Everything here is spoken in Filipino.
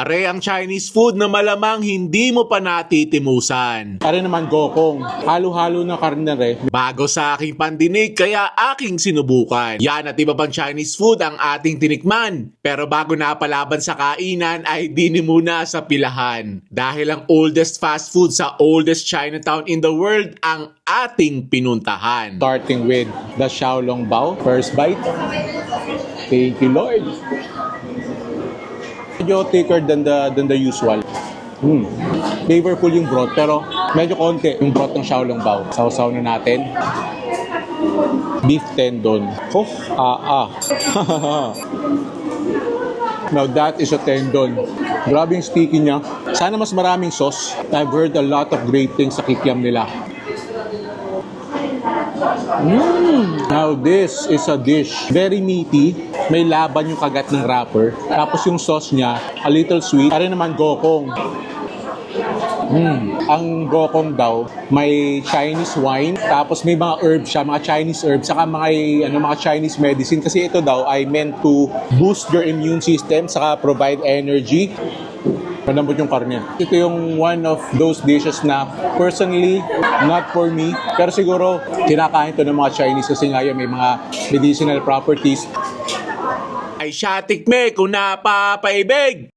Are ang Chinese food na malamang hindi mo pa natitimusan. Are naman gokong, halo-halo na karne re. Bago sa aking pandinig kaya aking sinubukan. Yan at iba pang Chinese food ang ating tinikman. Pero bago napalaban sa kainan ay dini muna sa pilahan. Dahil ang oldest fast food sa oldest Chinatown in the world ang ating pinuntahan. Starting with the Xiaolongbao, first bite. Thank you, Lord. Medyo thicker than the usual. Flavorful yung broth, pero medyo konti yung broth ng Xiaolongbao. Sausaw na natin. Beef tendon. Oh, Now that is a tendon. Grabe yung sticky niya. Sana mas maraming sauce. I've heard a lot of great things sa kikiam nila. Now this is a dish. Very meaty. May laban yung kagat ng wrapper. Tapos yung sauce niya, a little sweet. Pare naman gokong. Ang gokong daw, may Chinese wine, tapos may mga herbs siya, mga Chinese herbs, saka mga Chinese medicine. Kasi ito daw ay meant to boost your immune system, saka provide energy. Malambot yung karne. Ito yung one of those dishes na personally, not for me. Pero siguro, kinakain to ng mga Chinese kasi nga yun, may mga medicinal properties. Ay siya tikme kung napapaibig!